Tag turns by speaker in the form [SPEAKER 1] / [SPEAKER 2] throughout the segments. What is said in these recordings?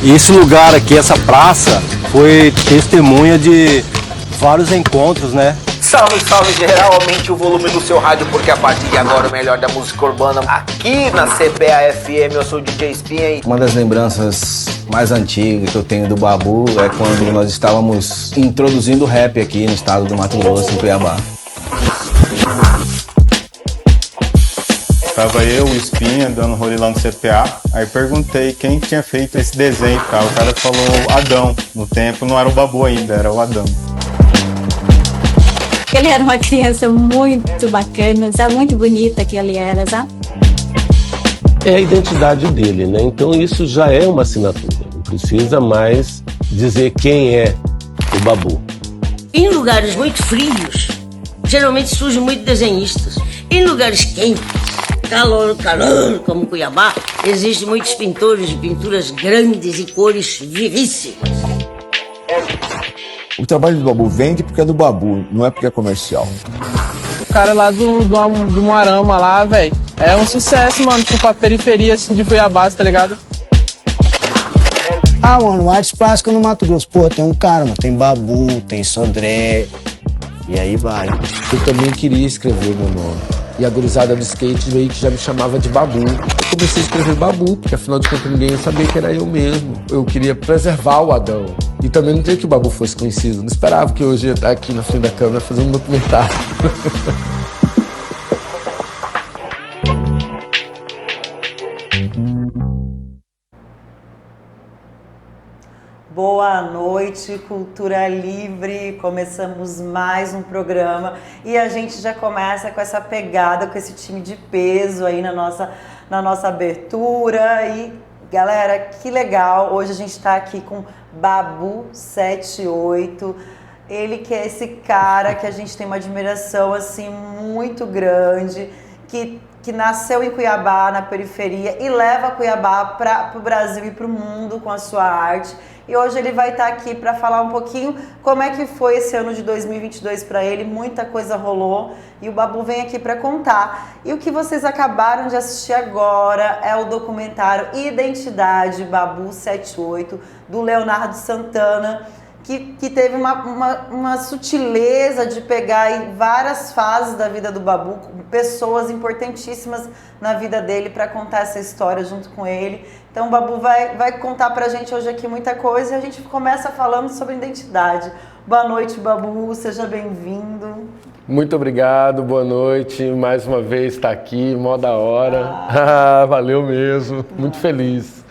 [SPEAKER 1] E esse lugar aqui, essa praça, foi testemunha de vários encontros, né?
[SPEAKER 2] Salve, salve geral, aumente o volume do seu rádio, porque a partir de agora o melhor da música urbana aqui na CPA FM. Eu sou o DJ Espinha e...
[SPEAKER 3] Uma das lembranças mais antigas que eu tenho do Babu é quando nós estávamos introduzindo o rap aqui no estado do Mato Grosso, em Cuiabá.
[SPEAKER 4] Tava eu, o Espinha, dando rolê lá no CPA, aí perguntei quem tinha feito esse desenho e tal. O cara falou Adão. No tempo não era o Babu ainda, era o Adão.
[SPEAKER 5] Ele era uma criança muito bacana, sabe? Muito bonita que ele era, sabe?
[SPEAKER 6] É a identidade dele, né? Então isso já é uma assinatura. Não precisa mais dizer quem é o Babu.
[SPEAKER 7] Em lugares muito frios, geralmente surgem muitos desenhistas. Em lugares quentes, calor, como Cuiabá, existem muitos pintores de pinturas grandes e cores vivíssimas.
[SPEAKER 8] O trabalho do Babu vende porque é do Babu, não é porque é comercial.
[SPEAKER 9] O cara lá do Moarama lá, velho, é um sucesso, mano, tipo a periferia assim de Cuiabá, tá ligado?
[SPEAKER 10] Ah, mano, artes plásticas no Mato Grosso. Pô, tem um cara, mano, tem Babu, tem Sodré, e aí vai.
[SPEAKER 11] Eu também queria escrever meu nome. E a gurizada do skate meio que já me chamava de Babu. Eu comecei a escrever Babu, porque afinal de contas ninguém ia saber que era eu mesmo. Eu queria preservar o Adão. E também não queria que o Babu fosse conhecido. Não esperava que hoje ia estar aqui na frente da câmera fazendo um documentário.
[SPEAKER 12] Boa noite, Cultura Livre. Começamos mais um programa e a gente já começa com essa pegada, com esse time de peso aí na nossa abertura. E galera, que legal! Hoje a gente está aqui com Babu 78. Ele que é esse cara que a gente tem uma admiração assim muito grande, que nasceu em Cuiabá, na periferia, e leva Cuiabá para o Brasil e para o mundo com a sua arte. E hoje ele vai estar aqui para falar um pouquinho como é que foi esse ano de 2022 para ele. Muita coisa rolou e o Babu vem aqui para contar. E o que vocês acabaram de assistir agora é o documentário Identidade Babu 78, do Leonardo Santana, que teve uma sutileza de pegar aí várias fases da vida do Babu, pessoas importantíssimas na vida dele para contar essa história junto com ele. Então o Babu vai contar pra gente hoje aqui muita coisa e a gente começa falando sobre identidade. Boa noite, Babu, seja bem-vindo.
[SPEAKER 6] Muito obrigado, boa noite. Mais uma vez estar aqui, mó da hora. Valeu mesmo, muito feliz.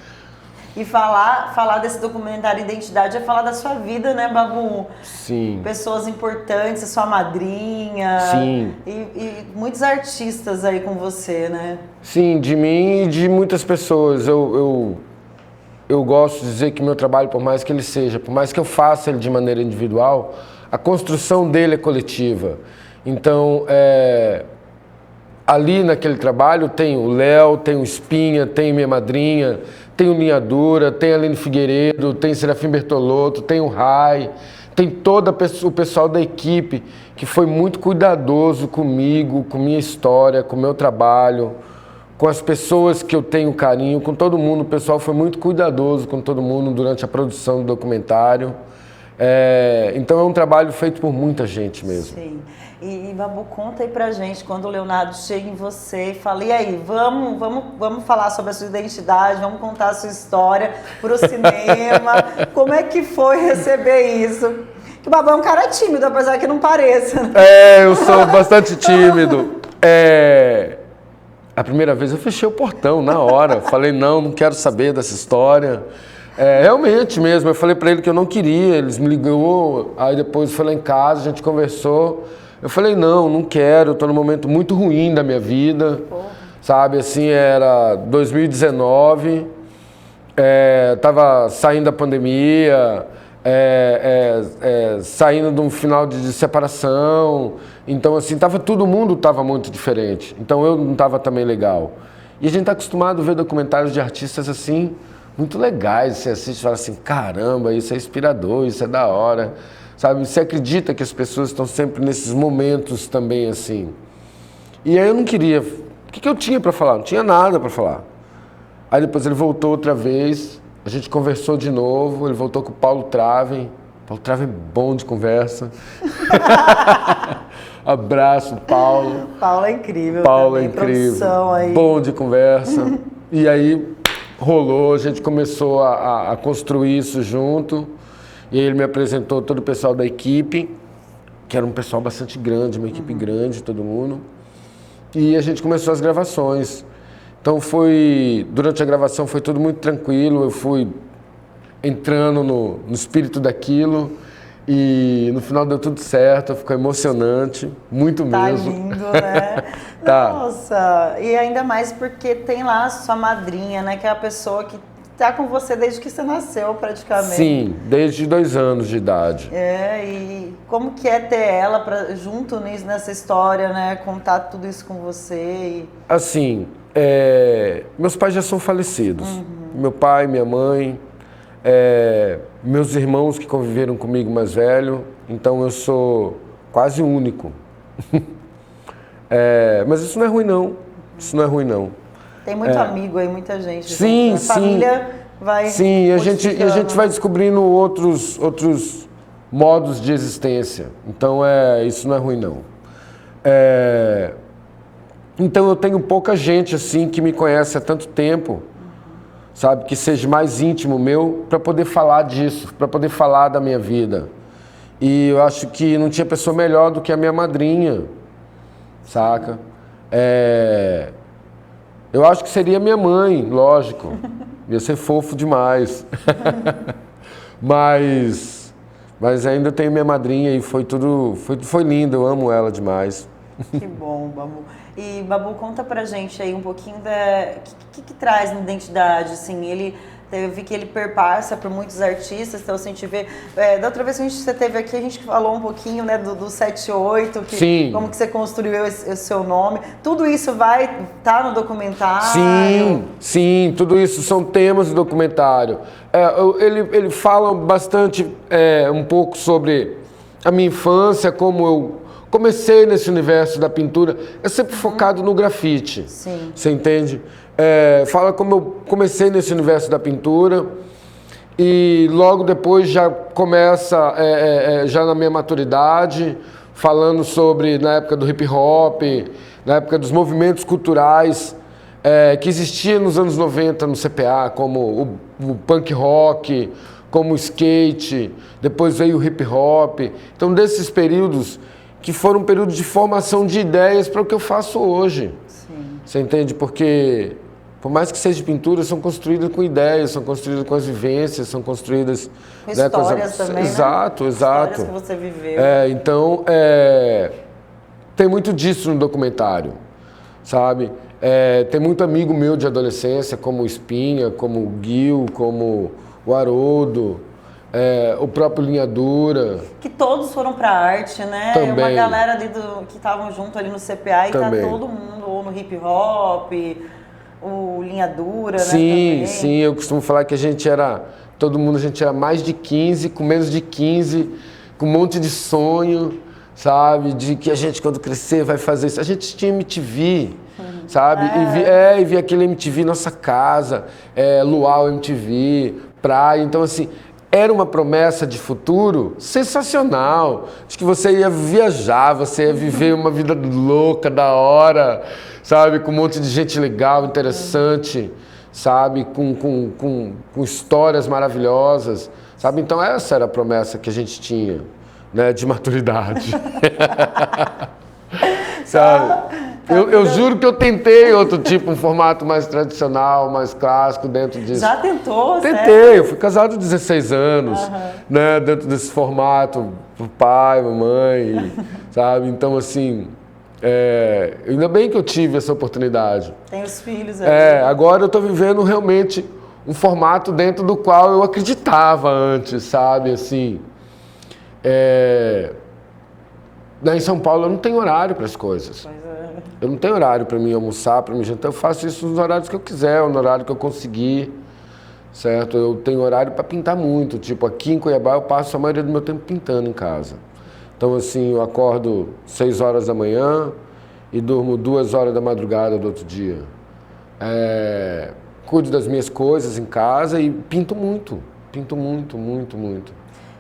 [SPEAKER 12] E falar desse documentário Identidade é falar da sua vida, né, Babu?
[SPEAKER 6] Sim.
[SPEAKER 12] Pessoas importantes, sua madrinha.
[SPEAKER 6] Sim.
[SPEAKER 12] E muitos artistas aí com você, né?
[SPEAKER 6] Sim, de mim e de muitas pessoas. Eu gosto de dizer que meu trabalho, por mais que ele seja, por mais que eu faça ele de maneira individual, a construção dele é coletiva. Então, ali naquele trabalho tem o Léo, tem o Espinha, tem minha madrinha, tem o Linha Dura, tem a Aline Figueiredo, tem o Serafim Bertolotto, tem o Rai, tem todo o pessoal da equipe que foi muito cuidadoso comigo, com minha história, com o meu trabalho, com as pessoas que eu tenho carinho, com todo mundo. O pessoal foi muito cuidadoso com todo mundo durante a produção do documentário. Então é um trabalho feito por muita gente mesmo.
[SPEAKER 12] Sim. E Babu, conta aí pra gente, quando o Leonardo chega em você e fala, e aí, vamos falar sobre a sua identidade, vamos contar a sua história pro cinema. Como é que foi receber isso? Que o Babu é um cara tímido, apesar que não pareça.
[SPEAKER 6] Eu sou bastante tímido. A primeira vez eu fechei o portão na hora, falei, não quero saber dessa história. Realmente mesmo, eu falei pra ele que eu não queria, eles me ligou, aí depois foi lá em casa, a gente conversou. Eu falei, não quero, eu tô num momento muito ruim da minha vida, sabe, assim, era 2019, tava saindo da pandemia, saindo de um final de separação, então assim, todo mundo tava muito diferente, então eu não tava também legal. E a gente tá acostumado a ver documentários de artistas assim, muito legais, você assiste e fala assim, caramba, isso é inspirador, isso é da hora. Sabe, você acredita que as pessoas estão sempre nesses momentos também assim. E aí eu não queria. O que eu tinha para falar? Não tinha nada para falar. Aí depois ele voltou outra vez, a gente conversou de novo, ele voltou com o Paulo Traven. Paulo Traven é bom de conversa. Abraço, Paulo.
[SPEAKER 12] Paulo é incrível.
[SPEAKER 6] Paulo
[SPEAKER 12] também,
[SPEAKER 6] é incrível.
[SPEAKER 12] Produção aí.
[SPEAKER 6] Bom de conversa. E aí rolou, a gente começou a construir isso junto. E aí ele me apresentou todo o pessoal da equipe, que era um pessoal bastante grande, uma equipe grande, todo mundo. E a gente começou as gravações. Então durante a gravação foi tudo muito tranquilo, eu fui entrando no espírito daquilo e no final deu tudo certo, ficou emocionante, muito mesmo.
[SPEAKER 12] Tá lindo, né?
[SPEAKER 6] Tá.
[SPEAKER 12] Nossa, e ainda mais porque tem lá a sua madrinha, né? Que é a pessoa que tá com você desde que você nasceu, praticamente.
[SPEAKER 6] Sim, desde 2 anos de idade.
[SPEAKER 12] E como que é ter ela junto nessa história, né? Contar tudo isso com você.
[SPEAKER 6] Assim, meus pais já são falecidos. Meu pai, minha mãe, meus irmãos que conviveram comigo mais velho, então eu sou quase o único. Mas isso não é ruim não, isso não é ruim não.
[SPEAKER 12] Tem muito amigo aí, muita gente.
[SPEAKER 6] Sim,
[SPEAKER 12] a família vai.
[SPEAKER 6] Sim, e a gente vai descobrindo outros modos de existência. Então isso não é ruim não. Então eu tenho pouca gente assim que me conhece há tanto tempo, sabe, que seja mais íntimo meu, para poder falar disso, para poder falar da minha vida. E eu acho que não tinha pessoa melhor do que a minha madrinha, saca? Eu acho que seria minha mãe, lógico. Ia ser fofo demais. mas ainda tenho minha madrinha e foi lindo, eu amo ela demais.
[SPEAKER 12] Que bom, Babu. E, Babu, conta pra gente aí um pouquinho que traz na identidade, assim, eu vi que ele perpassa por muitos artistas, então assim, a gente vê... da outra vez que você esteve aqui, a gente falou um pouquinho, né, do 78, como que você construiu esse seu nome. Tudo isso vai estar no documentário?
[SPEAKER 6] Sim, tudo isso são temas do documentário. Ele fala bastante, um pouco sobre a minha infância, como eu comecei nesse universo da pintura. É sempre focado no grafite,
[SPEAKER 12] Sim.
[SPEAKER 6] Você entende? Fala como eu comecei nesse universo da pintura e logo depois já começa, já na minha maturidade, falando sobre, na época do hip hop, na época dos movimentos culturais que existiam nos anos 90 no CPA, como o punk rock, como o skate, depois veio o hip hop. Então, desses períodos que foram períodos de formação de ideias para o que eu faço hoje.
[SPEAKER 12] Sim.
[SPEAKER 6] Você entende? Porque, por mais que seja pintura, são construídas com ideias, são construídas com as vivências, são construídas...
[SPEAKER 12] Com histórias também,
[SPEAKER 6] Exato,
[SPEAKER 12] né?
[SPEAKER 6] exato.
[SPEAKER 12] Histórias que você viveu.
[SPEAKER 6] Então, tem muito disso no documentário, sabe? Tem muito amigo meu de adolescência, como o Espinha, como o Gil, como o Haroldo, o próprio Linha Dura.
[SPEAKER 12] Que todos foram pra arte, né?
[SPEAKER 6] Também.
[SPEAKER 12] Uma galera ali que estavam junto ali no CPA e
[SPEAKER 6] Também.
[SPEAKER 12] tá todo mundo, ou no hip hop, o Linha Dura,
[SPEAKER 6] Sim,
[SPEAKER 12] né? Também.
[SPEAKER 6] sim, eu costumo falar que a gente era mais de 15, com menos de 15, com um monte de sonho, sabe? De que a gente, quando crescer, vai fazer isso. A gente tinha MTV, sabe? E via aquele MTV Nossa Casa, Luau MTV, Praia. Então, assim, era uma promessa de futuro sensacional. Acho que você ia viajar, você ia viver uma vida louca, da hora, sabe? Com um monte de gente legal, interessante, sabe? Com histórias maravilhosas, sabe? Então essa era a promessa que a gente tinha, né? De maturidade. Sabe? Eu juro que eu tentei outro tipo, um formato mais tradicional, mais clássico dentro disso.
[SPEAKER 12] Já tentou?
[SPEAKER 6] Tentei,
[SPEAKER 12] sério?
[SPEAKER 6] eu fui casado há 16 anos, né, dentro desse formato, pro pai, mamãe, sabe? Então, assim, ainda bem que eu tive essa oportunidade.
[SPEAKER 12] Tem os filhos aí.
[SPEAKER 6] Agora eu tô vivendo realmente um formato dentro do qual eu acreditava antes, sabe? Assim, em São Paulo eu não tenho horário para as coisas. Eu não tenho horário para mim almoçar, para mim jantar. Eu faço isso nos horários que eu quiser, no horário que eu conseguir, certo? Eu tenho horário para pintar muito. Tipo, aqui em Cuiabá eu passo a maioria do meu tempo pintando em casa. Então, assim, eu acordo 6 horas da manhã e durmo 2 horas da madrugada do outro dia. cuido das minhas coisas em casa e pinto muito, muito.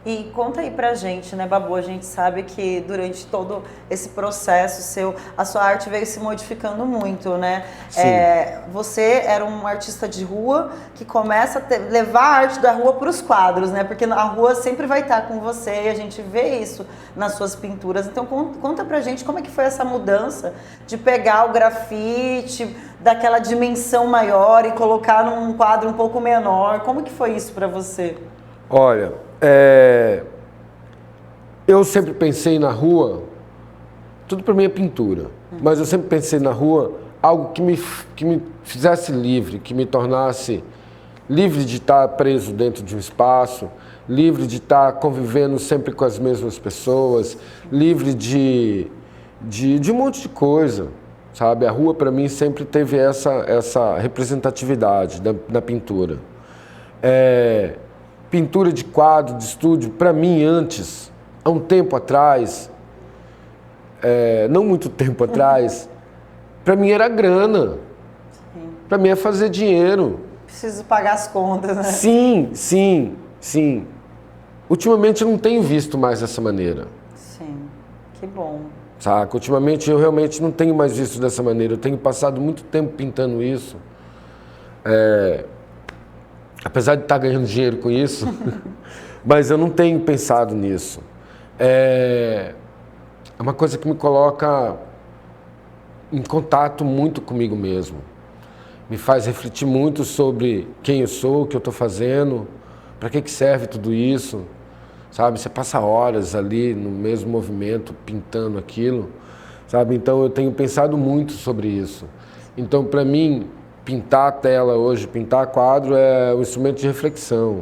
[SPEAKER 12] E conta aí pra gente, né, Babu? A gente sabe que durante todo esse processo seu, a sua arte veio se modificando muito, né?
[SPEAKER 6] Sim.
[SPEAKER 12] Você era um artista de rua que começa a levar a arte da rua para os quadros, né? Porque a rua sempre vai estar com você e a gente vê isso nas suas pinturas. Então conta pra gente como é que foi essa mudança de pegar o grafite daquela dimensão maior e colocar num quadro um pouco menor. Como que foi isso pra você?
[SPEAKER 6] Olha, eu sempre pensei na rua, tudo para mim é pintura, mas eu sempre pensei na rua algo que me fizesse livre, que me tornasse livre de estar preso dentro de um espaço, livre de estar convivendo sempre com as mesmas pessoas, livre de um monte de coisa, sabe? A rua para mim sempre teve essa representatividade na pintura. Pintura de quadro, de estúdio, para mim antes, há um tempo atrás, não muito tempo atrás, para mim era grana, para mim é fazer dinheiro.
[SPEAKER 12] Preciso pagar as contas, né?
[SPEAKER 6] Sim. Ultimamente eu não tenho visto mais dessa maneira.
[SPEAKER 12] Sim, que bom.
[SPEAKER 6] Saca? Ultimamente eu realmente não tenho mais visto dessa maneira, eu tenho passado muito tempo pintando isso. Apesar de estar ganhando dinheiro com isso, mas eu não tenho pensado nisso. É uma coisa que me coloca em contato muito comigo mesmo. Me faz refletir muito sobre quem eu sou, o que eu estou fazendo, para que serve tudo isso, sabe? Você passa horas ali no mesmo movimento, pintando aquilo, sabe? Então eu tenho pensado muito sobre isso. Então, para mim, pintar a tela hoje, pintar quadro é um instrumento de reflexão.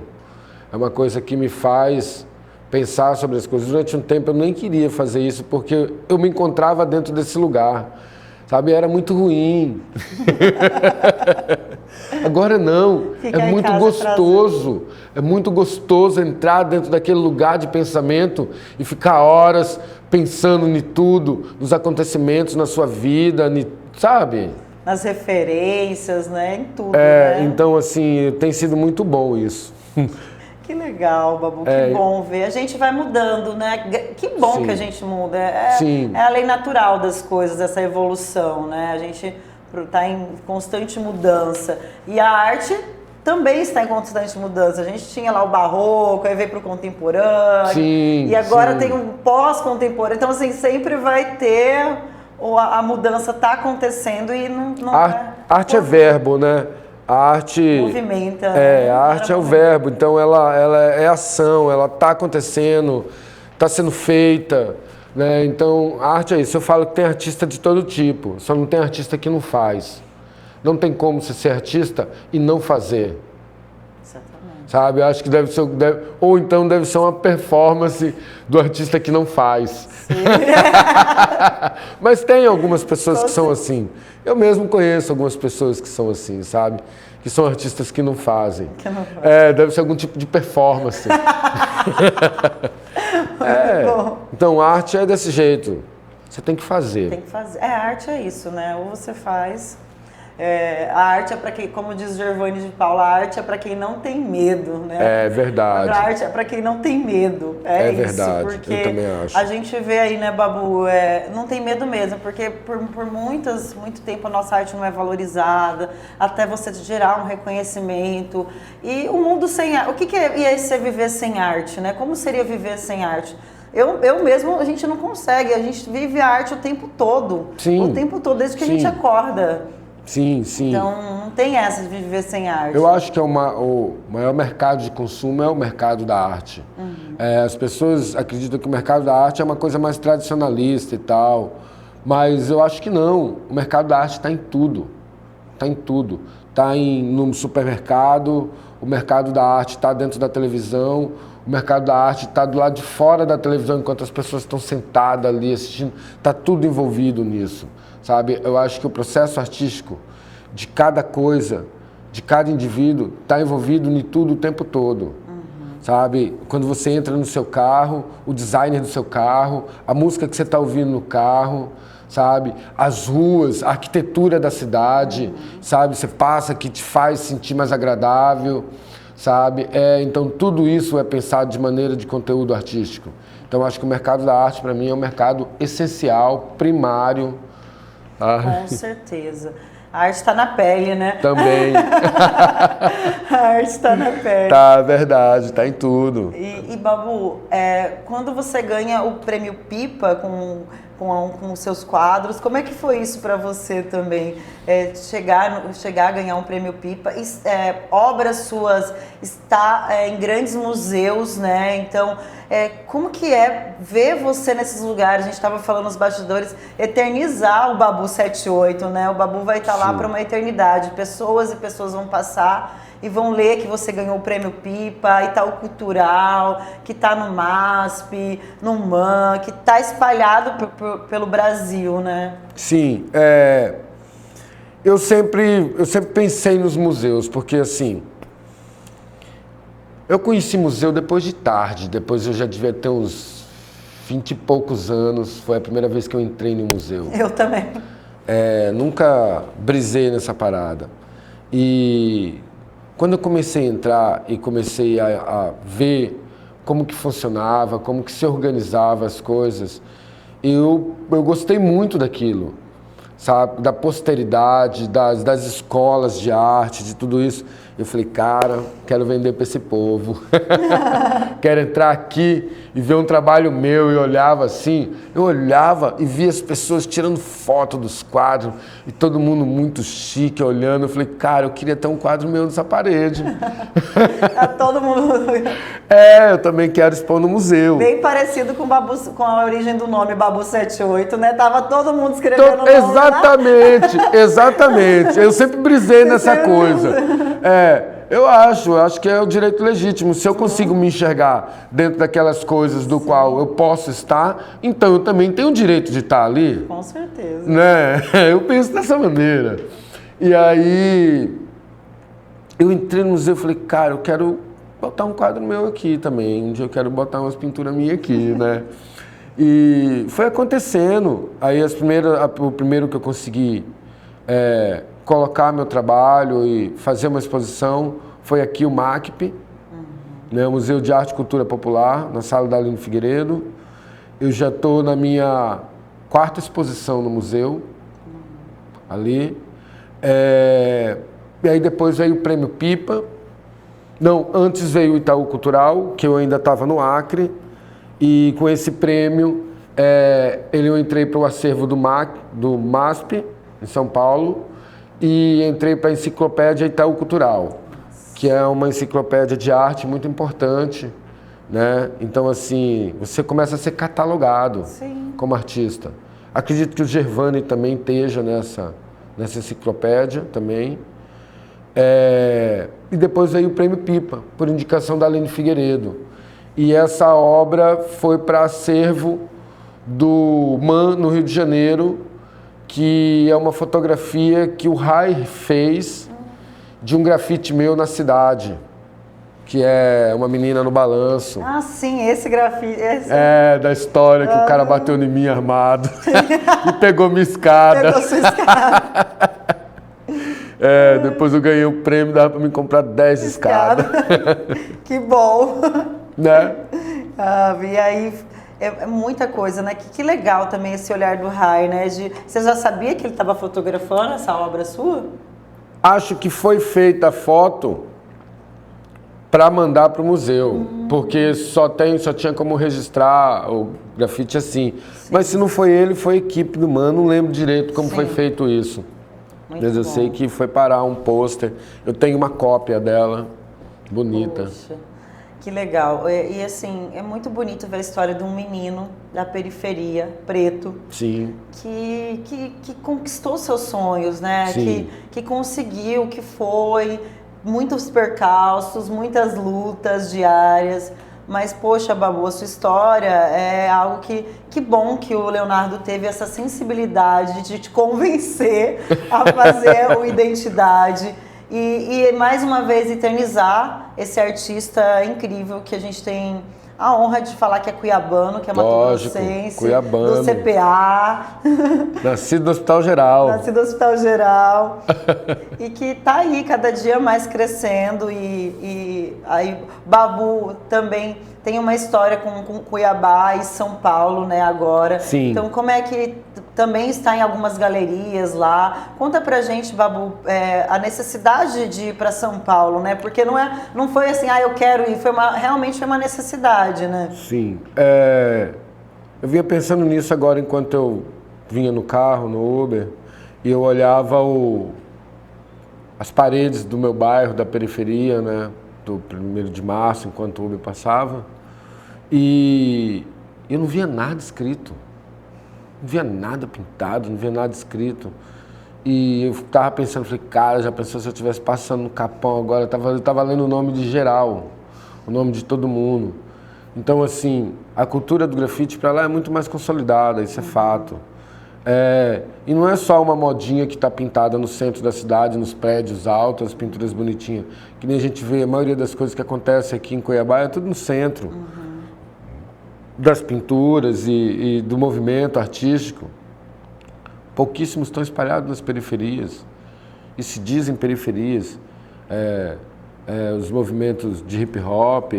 [SPEAKER 6] É uma coisa que me faz pensar sobre as coisas. Durante um tempo eu nem queria fazer isso porque eu me encontrava dentro desse lugar. Sabe, era muito ruim. Agora não, é muito gostoso. É muito gostoso entrar dentro daquele lugar de pensamento e ficar horas pensando em tudo, nos acontecimentos na sua vida, sabe?
[SPEAKER 12] Nas referências, né? Em tudo, né?
[SPEAKER 6] Então, assim, tem sido muito bom isso.
[SPEAKER 12] Que legal, Babu, que bom ver. A gente vai mudando, né? Que bom que a gente muda. É a lei natural das coisas, essa evolução, né? A gente está em constante mudança. E a arte também está em constante mudança. A gente tinha lá o barroco, aí veio para o contemporâneo. E agora tem um pós-contemporâneo. Então, assim, sempre vai ter... A mudança está acontecendo e não
[SPEAKER 6] arte é verbo, né? A arte
[SPEAKER 12] movimenta.
[SPEAKER 6] A arte é o verbo, então ela é ação, ela está acontecendo, está sendo feita, né? Então a arte é isso. Eu falo que tem artista de todo tipo, só não tem artista que não faz. Não tem como você ser artista e não fazer.
[SPEAKER 12] Exatamente.
[SPEAKER 6] Sabe? Eu acho que deve ser uma performance do artista que não faz. Mas tem algumas pessoas que são assim. Eu mesmo conheço algumas pessoas que são assim, sabe? Que são artistas que não fazem. Deve ser algum tipo de performance. Então, arte é desse jeito. Você tem que fazer.
[SPEAKER 12] Tem que fazer. A arte é isso, né? Ou você faz... a arte é para quem, como diz Gervane de Paula, a arte é para quem não tem medo, né?
[SPEAKER 6] É verdade.
[SPEAKER 12] A arte é para quem não tem medo.
[SPEAKER 6] É
[SPEAKER 12] isso,
[SPEAKER 6] verdade,
[SPEAKER 12] porque
[SPEAKER 6] eu também acho.
[SPEAKER 12] A gente vê aí, né, Babu, não tem medo mesmo, porque por muito tempo a nossa arte não é valorizada, até você gerar um reconhecimento. E o mundo sem arte, o que ia ser viver sem arte, né? Como seria viver sem arte? Eu mesmo, a gente não consegue, a gente vive a arte o tempo todo.
[SPEAKER 6] Sim.
[SPEAKER 12] O tempo todo, desde que a gente acorda.
[SPEAKER 6] Sim.
[SPEAKER 12] Então, não tem essa de viver sem arte.
[SPEAKER 6] Eu acho que o maior mercado de consumo é o mercado da arte. As pessoas acreditam que o mercado da arte é uma coisa mais tradicionalista e tal, mas eu acho que não. O mercado da arte está em tudo. Está em tudo. Está no supermercado, o mercado da arte está dentro da televisão, o mercado da arte está do lado de fora da televisão enquanto as pessoas estão sentadas ali assistindo. Está tudo envolvido nisso. Sabe, eu acho que o processo artístico de cada coisa, de cada indivíduo, está envolvido em tudo o tempo todo. sabe? Quando você entra no seu carro, o designer do seu carro, a música que você está ouvindo no carro, sabe? As ruas, a arquitetura da cidade, sabe? Você passa que te faz sentir mais agradável, sabe? Então tudo isso é pensado de maneira de conteúdo artístico. Então acho que o mercado da arte para mim é um mercado essencial, primário.
[SPEAKER 12] Com certeza. A arte está na pele, né?
[SPEAKER 6] Também.
[SPEAKER 12] A arte está na pele.
[SPEAKER 6] Tá, verdade, tá em tudo.
[SPEAKER 12] E Babu, quando você ganha o prêmio Pipa com os seus quadros, como é que foi isso para você também? Chegar a ganhar um prêmio Pipa, obras suas está em grandes museus, né? Então, como que é ver você nesses lugares? A gente estava falando nos bastidores, eternizar o Babu 78, né? O Babu vai estar lá para uma eternidade. Pessoas e pessoas vão passar e vão ler que você ganhou o prêmio Pipa, Itaú Cultural, que está no MASP, no MAN, que está espalhado pelo Brasil, né?
[SPEAKER 6] Sim, eu sempre pensei nos museus, porque assim, eu conheci museu depois de tarde, depois eu já devia ter uns 20 e poucos anos, foi a primeira vez que eu entrei no museu.
[SPEAKER 12] Eu também.
[SPEAKER 6] Nunca brisei nessa parada. E quando eu comecei a entrar e comecei a ver como que funcionava, como que se organizava as coisas, eu gostei muito daquilo, sabe? Da posteridade, das escolas de arte, de tudo isso. Eu falei, cara, quero vender para esse povo. Quero entrar aqui e ver um trabalho meu. E olhava assim, eu olhava e via as pessoas tirando foto dos quadros e todo mundo muito chique olhando. Eu falei, cara, eu queria ter um quadro meu nessa parede.
[SPEAKER 12] Todo mundo...
[SPEAKER 6] Eu também quero expor no museu.
[SPEAKER 12] Bem parecido com a origem do nome Babu 78, né? Tava todo mundo escrevendo o nome.
[SPEAKER 6] Exatamente, exatamente. Eu sempre brisei nessa coisa. Eu acho que é o direito legítimo. Se eu consigo me enxergar dentro daquelas coisas do qual eu posso estar, então eu também tenho o direito de estar ali.
[SPEAKER 12] Com certeza.
[SPEAKER 6] Né? Eu penso dessa maneira. E aí, eu entrei no museu e falei, cara, eu quero botar um quadro meu aqui também. Um dia eu quero botar umas pinturas minhas aqui, né? E foi acontecendo. Aí o primeiro que eu consegui colocar meu trabalho e fazer uma exposição foi aqui o MACP, né, o Museu de Arte e Cultura Popular, na sala da Aline Figueiredo. Eu já estou na minha 4ª exposição no museu, ali. E aí depois veio o Prêmio Pipa. Não, antes veio o Itaú Cultural, que eu ainda estava no Acre. E com esse prêmio, eu entrei para o acervo do MASP, em São Paulo, e entrei para a Enciclopédia Itaú Cultural, que é uma enciclopédia de arte muito importante, né? Então, assim, você começa a ser catalogado como artista. Acredito que o Gervani também esteja nessa enciclopédia também. E depois veio o Prêmio Pipa, por indicação da Aline Figueiredo. E essa obra foi para acervo do MAN, no Rio de Janeiro, que é uma fotografia que o Rai fez de um grafite meu na cidade, que é uma menina no balanço.
[SPEAKER 12] Ah, sim, esse grafite.
[SPEAKER 6] Da história que o cara bateu em mim armado e pegou minha escada.
[SPEAKER 12] Pegou sua escada.
[SPEAKER 6] Depois eu ganhei o prêmio, dava para me comprar 10 escadas.
[SPEAKER 12] Que bom.
[SPEAKER 6] Né?
[SPEAKER 12] E aí... É muita coisa, né? Que legal também esse olhar do Rai, né? Você já sabia que ele estava fotografando essa obra sua?
[SPEAKER 6] Acho que foi feita a foto para mandar para o museu, porque só tinha como registrar o grafite assim. Mas se não foi ele, foi a equipe do MAN, não lembro direito como foi feito isso. Mas eu sei que foi parar um pôster. Eu tenho uma cópia dela, bonita.
[SPEAKER 12] Poxa. Que legal. E assim, é muito bonito ver a história de um menino da periferia, preto,
[SPEAKER 6] sim,
[SPEAKER 12] que conquistou seus sonhos, né?
[SPEAKER 6] Sim.
[SPEAKER 12] Que conseguiu, que foi, muitos percalços, muitas lutas diárias. Mas, poxa, Babu, a sua história é algo que bom que o Leonardo teve essa sensibilidade de te convencer a fazer o Identidade. E mais uma vez eternizar esse artista incrível que a gente tem a honra de falar que é cuiabano, que é mato-grossense,
[SPEAKER 6] cuiabano.
[SPEAKER 12] do CPA.
[SPEAKER 6] Nascido no Hospital Geral.
[SPEAKER 12] Nascido no Hospital Geral. E que tá aí cada dia mais crescendo. E aí Babu também tem uma história com Cuiabá e São Paulo, né, agora.
[SPEAKER 6] Sim.
[SPEAKER 12] Então como é que também está em algumas galerias lá? Conta pra gente, Babu, a necessidade de ir para São Paulo, né? Porque não foi assim, eu quero ir, realmente foi uma necessidade, né?
[SPEAKER 6] Sim. Eu vinha pensando nisso agora enquanto eu vinha no carro, no Uber, e eu olhava as paredes do meu bairro, da periferia, né? Do 1º de março, enquanto o Uber passava, e eu não via nada escrito. Não via nada pintado, não via nada escrito. E eu tava pensando, falei, cara, já pensou se eu estivesse passando no Capão agora? Eu tava lendo o nome de geral, o nome de todo mundo. Então, assim, a cultura do grafite para lá é muito mais consolidada, isso é fato. E não é só uma modinha que está pintada no centro da cidade, nos prédios altos, as pinturas bonitinhas. Que nem a gente vê, a maioria das coisas que acontecem aqui em Cuiabá é tudo no centro. Das pinturas e do movimento artístico. Pouquíssimos estão espalhados nas periferias. E se dizem periferias. Os movimentos de hip hop,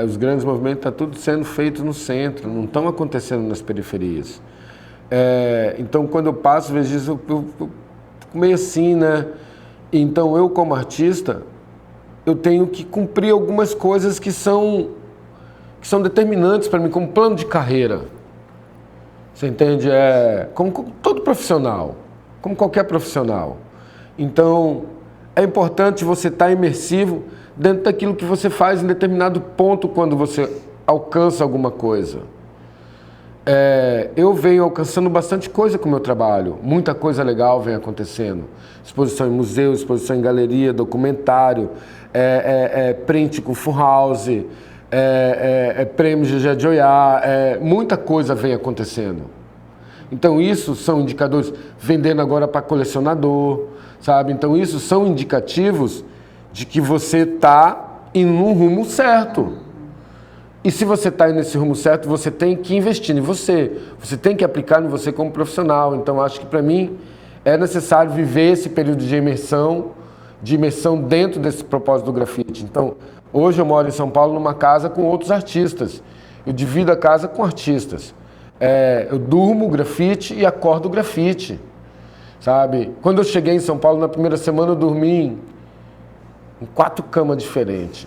[SPEAKER 6] os grandes movimentos, está tudo sendo feito no centro, não estão acontecendo nas periferias. Então, quando eu passo, vejo isso, eu fico meio assim, né? Então, eu como artista, eu tenho que cumprir algumas coisas que são determinantes para mim, como plano de carreira. Você entende? Como todo profissional, como qualquer profissional. Então, é importante você estar imersivo dentro daquilo que você faz em determinado ponto quando você alcança alguma coisa. Eu venho alcançando bastante coisa com o meu trabalho, muita coisa legal vem acontecendo. Exposição em museu, exposição em galeria, documentário, print com full house, prêmio Gegé de Oiá, muita coisa vem acontecendo. Então isso são indicadores, vendendo agora para colecionador, sabe? Então isso são indicativos de que você está indo no rumo certo. E se você está nesse rumo certo, você tem que investir em você. Você tem que aplicar em você como profissional. Então, acho que para mim é necessário viver esse período de imersão dentro desse propósito do grafite. Então, hoje eu moro em São Paulo numa casa com outros artistas. Eu divido a casa com artistas. Eu durmo grafite e acordo grafite, sabe? Quando eu cheguei em São Paulo, na primeira semana, eu dormi em 4 camas diferentes.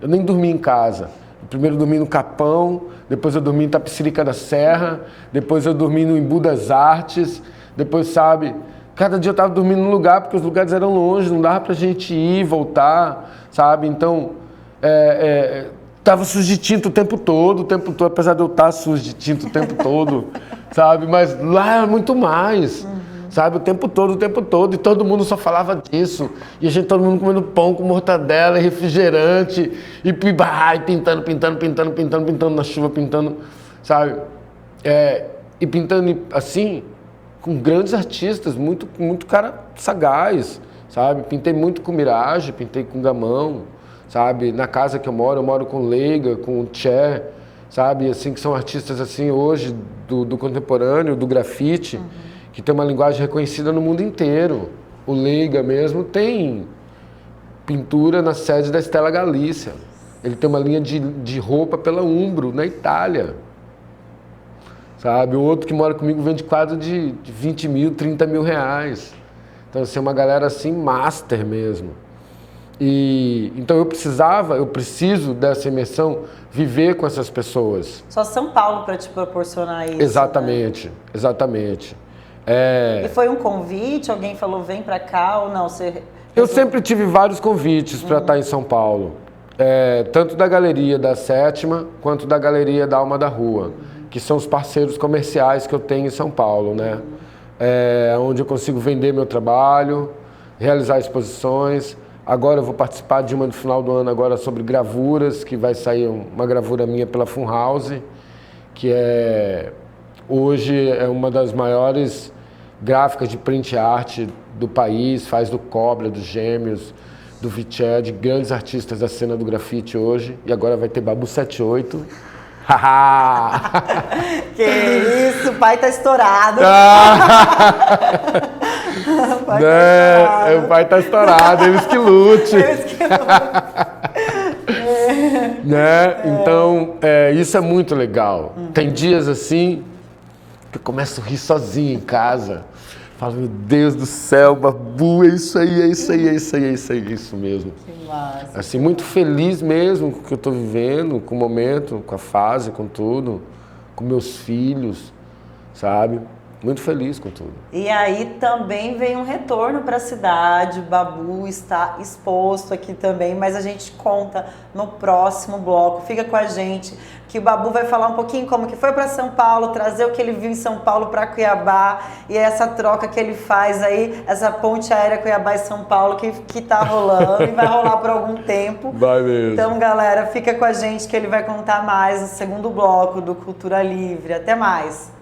[SPEAKER 6] Eu nem dormi em casa. Primeiro eu dormi no Capão, depois eu dormi em Itapecerica da Serra, depois eu dormi no Embu das Artes, depois, sabe, cada dia eu estava dormindo num lugar, porque os lugares eram longe, não dava pra gente ir, voltar, sabe? Então, tava sujo de tinta o tempo todo, apesar de eu estar sujo de tinta o tempo todo, sabe? Mas lá era muito mais. Sabe, o tempo todo, e todo mundo só falava disso, e todo mundo comendo pão com mortadela e refrigerante, e pintando na chuva, sabe, e pintando assim, com grandes artistas, muito cara sagaz, sabe, pintei muito com Mirage, pintei com Gamão, sabe, na casa que eu moro com Leiga, com o Tché, sabe, assim, que são artistas assim hoje, do contemporâneo, do grafite, que tem uma linguagem reconhecida no mundo inteiro. O Leiga mesmo tem pintura na sede da Stella Galícia. Ele tem uma linha de roupa pela Umbro, na Itália. Sabe? O outro que mora comigo vende quadro de 20 mil, 30 mil reais. Então, assim, é uma galera assim, master mesmo. Então eu preciso dessa imersão, viver com essas pessoas.
[SPEAKER 12] Só São Paulo para te proporcionar isso.
[SPEAKER 6] Exatamente,
[SPEAKER 12] né?
[SPEAKER 6] Exatamente.
[SPEAKER 12] E foi um convite? Alguém falou, vem para cá ou não?
[SPEAKER 6] Eu sempre tive vários convites para estar em São Paulo. Tanto da Galeria da Sétima, quanto da Galeria da Alma da Rua, que são os parceiros comerciais que eu tenho em São Paulo, né? Onde eu consigo vender meu trabalho, realizar exposições. Agora eu vou participar de uma no final do ano agora sobre gravuras, que vai sair uma gravura minha pela Fun House, que hoje é uma das maiores gráficas de print art do país, faz do Cobra, dos Gêmeos, do Viched, grandes artistas da cena do grafite hoje. E agora vai ter Babu 78.
[SPEAKER 12] Que isso, o pai tá estourado.
[SPEAKER 6] O pai tá estourado, eles que lute. Então, isso é muito legal. Tem dias assim que eu começo a rir sozinho em casa. Falo, meu Deus do céu, Babu, é isso aí, é isso aí, é isso aí, é isso aí, é isso mesmo.
[SPEAKER 12] Que massa.
[SPEAKER 6] Assim, muito feliz mesmo com o que eu tô vivendo, com o momento, com a fase, com tudo, com meus filhos, sabe? Muito feliz com tudo.
[SPEAKER 12] E aí também vem um retorno para a cidade, o Babu está exposto aqui também, mas a gente conta no próximo bloco. Fica com a gente, que o Babu vai falar um pouquinho como que foi para São Paulo, trazer o que ele viu em São Paulo para Cuiabá e essa troca que ele faz aí, essa ponte aérea Cuiabá e São Paulo que tá rolando e vai rolar por algum tempo.
[SPEAKER 6] Vai mesmo.
[SPEAKER 12] Então, galera, fica com a gente que ele vai contar mais no segundo bloco do Cultura Livre. Até mais!